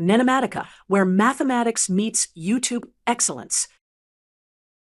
NENOMATICA, where mathematics meets YouTube excellence.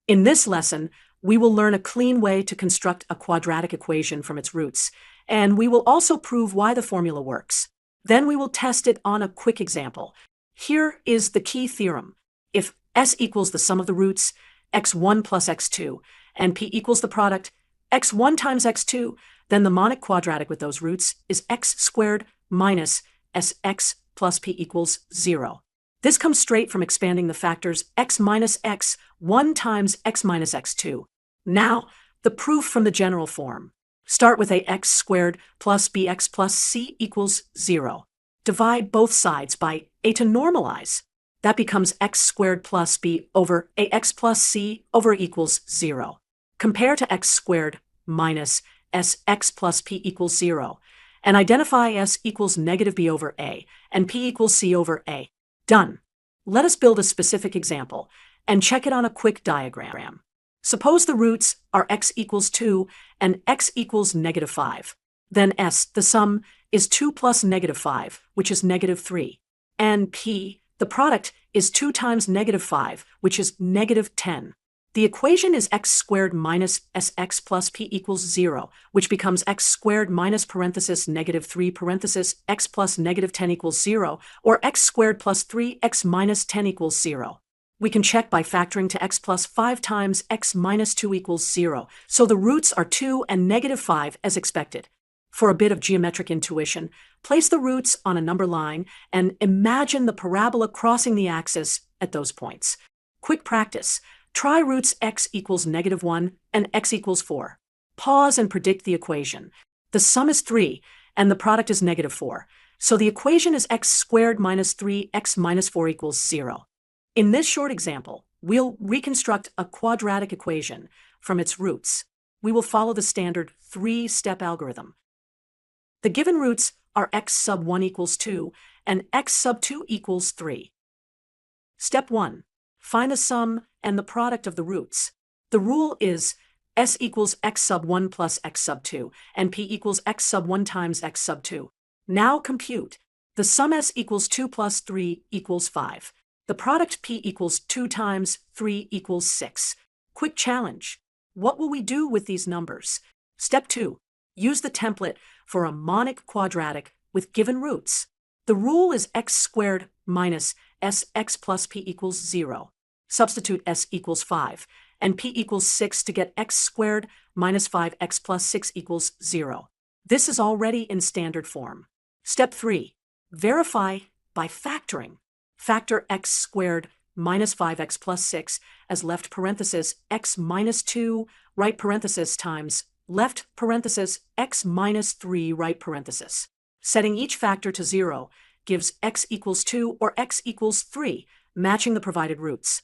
In this lesson, we will learn a clean way to construct a quadratic equation from its roots, and we will also prove why the formula works. Then we will test it on a quick example. Here is the key theorem. If s equals the sum of the roots, x1 plus x2, and p equals the product, x1 times x2, then the monic quadratic with those roots is x squared minus sx plus p equals 0. This comes straight from expanding the factors x minus x 1 times x minus x2. Now, the proof from the general form. Start with ax squared plus bx plus c equals 0. Divide both sides by a to normalize. That becomes x squared plus b over ax plus c over equals 0. Compare to x squared minus sx plus p equals 0, and identify s equals negative b over a, and p equals c over a. Done. Let us build a specific example, and check it on a quick diagram. Suppose the roots are x equals 2 and x equals negative 5. Then s, the sum, is 2 plus negative 5, which is negative 3. And p, the product, is 2 times negative 5, which is negative 10. The equation is x squared minus sx plus p equals 0, which becomes x squared minus parenthesis negative 3 parenthesis x plus negative 10 equals 0, or x squared plus 3x minus 10 equals 0. We can check by factoring to x plus 5 times x minus 2 equals 0, so the roots are 2 and negative 5 as expected. For a bit of geometric intuition, place the roots on a number line and imagine the parabola crossing the axis at those points. Quick practice. Try roots x equals negative 1 and x equals 4. Pause and predict the equation. The sum is 3 and the product is negative 4, so the equation is x squared minus 3x minus 4 equals 0. In this short example, we'll reconstruct a quadratic equation from its roots. We will follow the standard 3-step algorithm. The given roots are x sub 1 equals 2 and x sub 2 equals 3. Step 1. Find the sum and the product of the roots. The rule is s equals x sub 1 plus x sub 2, and p equals x sub 1 times x sub 2. Now compute. The sum s equals 2 plus 3 equals 5. The product p equals 2 times 3 equals 6. Quick challenge. What will we do with these numbers? Step 2. Use the template for a monic quadratic with given roots. The rule is x squared minus sx plus p equals 0. Substitute s equals 5, and p equals 6 to get x squared minus 5x plus 6 equals 0. This is already in standard form. Step 3. Verify by factoring. Factor x squared minus 5x plus 6 as left parenthesis x minus 2 right parenthesis times left parenthesis x minus 3 right parenthesis. Setting each factor to 0 gives x equals 2 or x equals 3, matching the provided roots.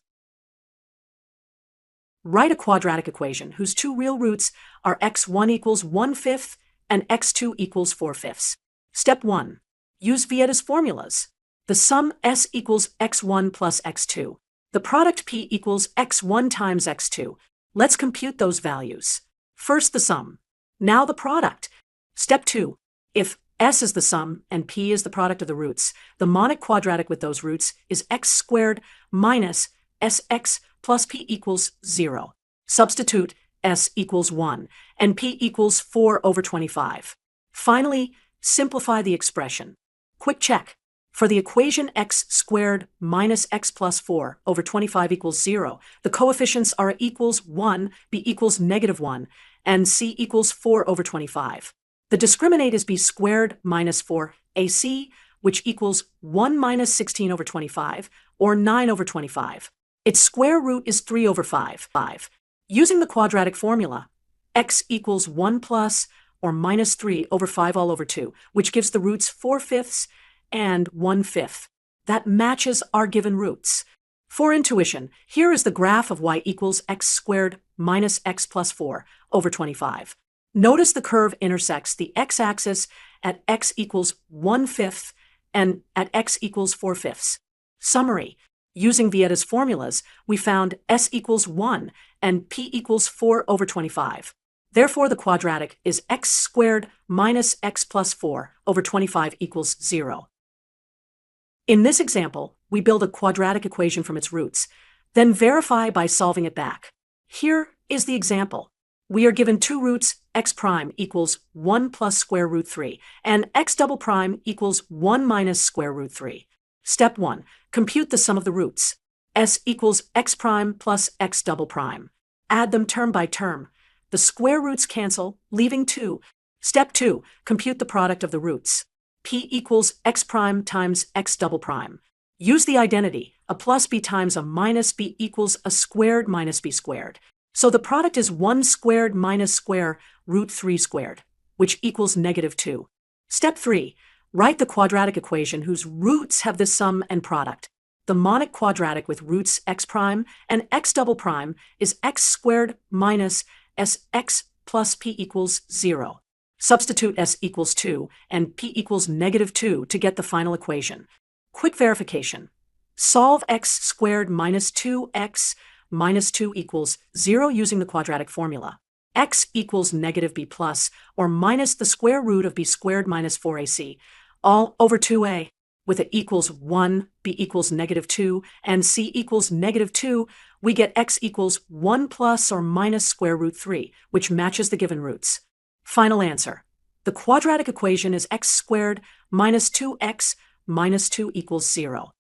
Write a quadratic equation whose two real roots are x1 equals 1/5 and x2 equals 4/5. Step 1. Use Vieta's formulas. The sum s equals x1 plus x2. The product p equals x1 times x2. Let's compute those values. First the sum. Now the product. Step 2. If s is the sum and p is the product of the roots, the monic quadratic with those roots is x squared minus sx plus p equals 0. Substitute s equals 1 and p equals 4 over 25. Finally, simplify the expression. Quick check. For the equation x squared minus x plus 4 over 25 equals 0, the coefficients are equals 1, b equals negative 1, and c equals 4 over 25. The discriminant is b squared minus 4ac, which equals 1 minus 16 over 25, or 9 over 25. Its square root is 3 over 5. Using the quadratic formula, x equals 1 plus or minus 3 over 5 all over 2, which gives the roots 4/5 and 1/5. That matches our given roots. For intuition, here is the graph of y equals x squared minus x plus 4 over 25. Notice the curve intersects the x-axis at x equals 1/5 and at x equals 4/5. Summary. Using Vieta's formulas, we found s equals 1 and p equals 4 over 25. Therefore, the quadratic is x squared minus x plus 4 over 25 equals 0. In this example, we build a quadratic equation from its roots, then verify by solving it back. Here is the example. We are given two roots, x prime equals 1 plus square root 3, and x double prime equals 1 minus square root 3. Step 1. Compute the sum of the roots. S equals x prime plus x double prime. Add them term by term. The square roots cancel, leaving 2. Step 2. Compute the product of the roots. P equals x prime times x double prime. Use the identity, a plus b times a minus b equals a squared minus b squared. So the product is 1 squared minus square root 3 squared, which equals negative 2. Step 3. Write the quadratic equation whose roots have the sum and product. The monic quadratic with roots x prime and x double prime is x squared minus sx plus p equals 0. Substitute s equals 2 and p equals negative 2 to get the final equation. Quick verification. Solve x squared minus 2x minus 2 equals 0 using the quadratic formula. X equals negative b plus or minus the square root of b squared minus 4ac, all over 2a. With it equals 1, b equals negative 2, and c equals negative 2, we get x equals 1 plus or minus square root 3, which matches the given roots. Final answer. The quadratic equation is x squared minus 2x minus 2 equals 0.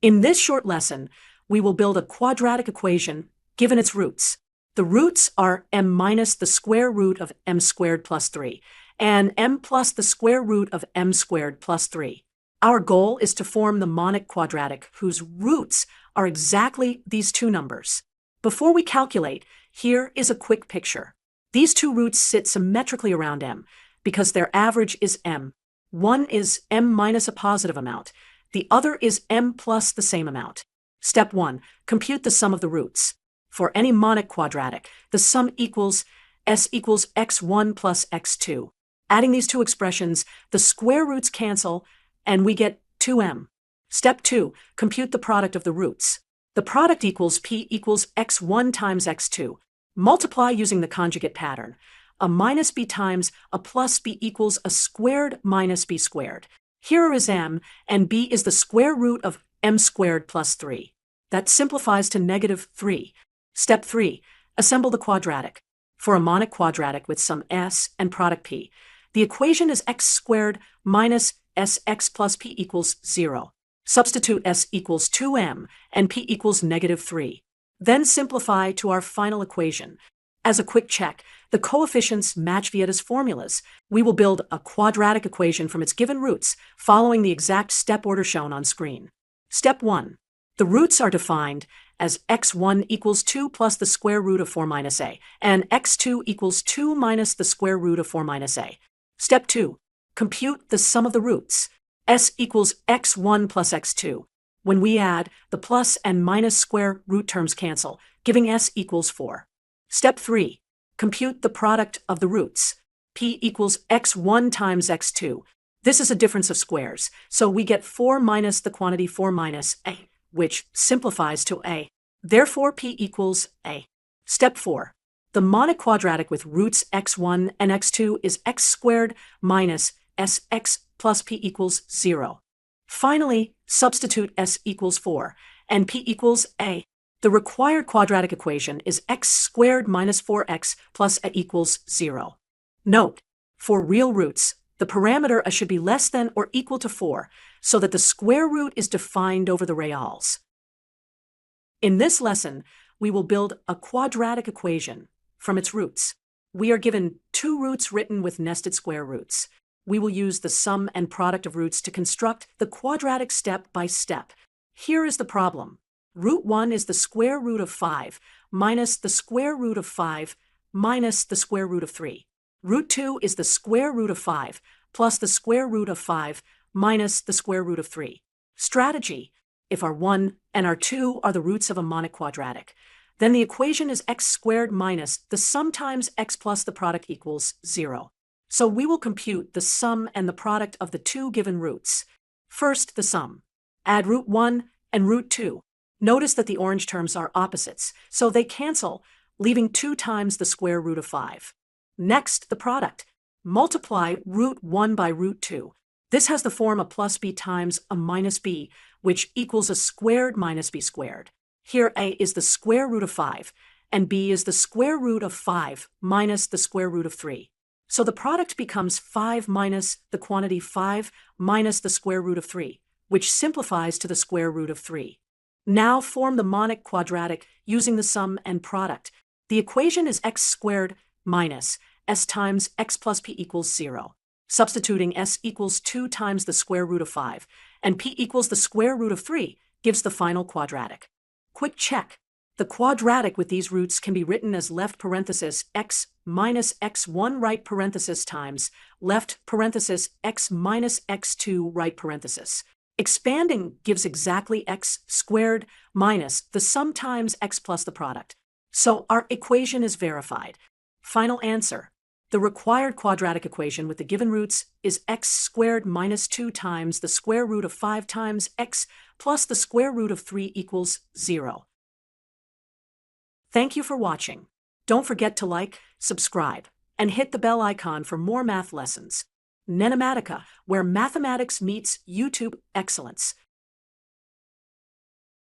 In this short lesson, we will build a quadratic equation given its roots. The roots are m minus the square root of m squared plus 3, and m plus the square root of m squared plus 3. Our goal is to form the monic quadratic whose roots are exactly these two numbers. Before we calculate, here is a quick picture. These two roots sit symmetrically around m because their average is m. One is m minus a positive amount. The other is m plus the same amount. Step 1. Compute the sum of the roots. For any monic quadratic, the sum equals s equals x1 plus x2. Adding these two expressions, the square roots cancel, and we get 2m. Step 2. Compute the product of the roots. The product equals p equals x1 times x2. Multiply using the conjugate pattern. A minus b times a plus b equals a squared minus b squared. Here is m, and b is the square root of m squared plus 3. That simplifies to negative 3. Step 3. Assemble the quadratic. For a monic quadratic with sum s and product p, the equation is x squared minus sx plus p equals 0. Substitute s equals 2m and p equals negative 3. Then simplify to our final equation. As a quick check, the coefficients match Vieta's formulas. We will build a quadratic equation from its given roots, following the exact step order shown on screen. Step 1. The roots are defined as x1 equals 2 plus the square root of 4 minus a, and x2 equals 2 minus the square root of 4 minus a. Step 2. Compute the sum of the roots. S equals x1 plus x2. When we add, the plus and minus square root terms cancel, giving s equals 4. Step 3. Compute the product of the roots. P equals x1 times x2. This is a difference of squares, so we get 4 minus the quantity 4 minus a, which simplifies to a. Therefore, p equals a. Step 4. The monic quadratic with roots x1 and x2 is x squared minus sx plus p equals 0. Finally, substitute s equals 4 and p equals a. The required quadratic equation is x squared minus 4x plus a equals 0. Note, for real roots, the parameter a should be less than or equal to 4, so that the square root is defined over the reals. In this lesson, we will build a quadratic equation from its roots. We are given two roots written with nested square roots. We will use the sum and product of roots to construct the quadratic step by step. Here is the problem. Root 1 is the square root of 5 minus the square root of 5 minus the square root of 3. Root 2 is the square root of 5 plus the square root of 5 minus the square root of 3. Strategy: if our 1 and our 2 are the roots of a monic quadratic, then the equation is x squared minus the sum times x plus the product equals 0. So we will compute the sum and the product of the two given roots. First, the sum. Add root 1 and root 2. Notice that the orange terms are opposites, so they cancel, leaving 2 times the square root of 5. Next, the product. Multiply root 1 by root 2. This has the form a plus b times a minus b, which equals a squared minus b squared. Here a is the square root of 5, and b is the square root of 5 minus the square root of 3. So the product becomes 5 minus the quantity 5 minus the square root of 3, which simplifies to the square root of 3. Now form the monic quadratic using the sum and product. The equation is x squared minus s times x plus p equals 0. Substituting s equals 2 times the square root of 5, and p equals the square root of 3 gives the final quadratic. Quick check. The quadratic with these roots can be written as left parenthesis x minus x1 right parenthesis times left parenthesis x minus x2 right parenthesis. Expanding gives exactly x squared minus the sum times x plus the product. So our equation is verified. Final answer. The required quadratic equation with the given roots is x squared minus 2 times the square root of 5 times x plus the square root of 3 equals 0. Thank you for watching. Don't forget to like, subscribe, and hit the bell icon for more math lessons. NENOMATICA, where mathematics meets YouTube excellence.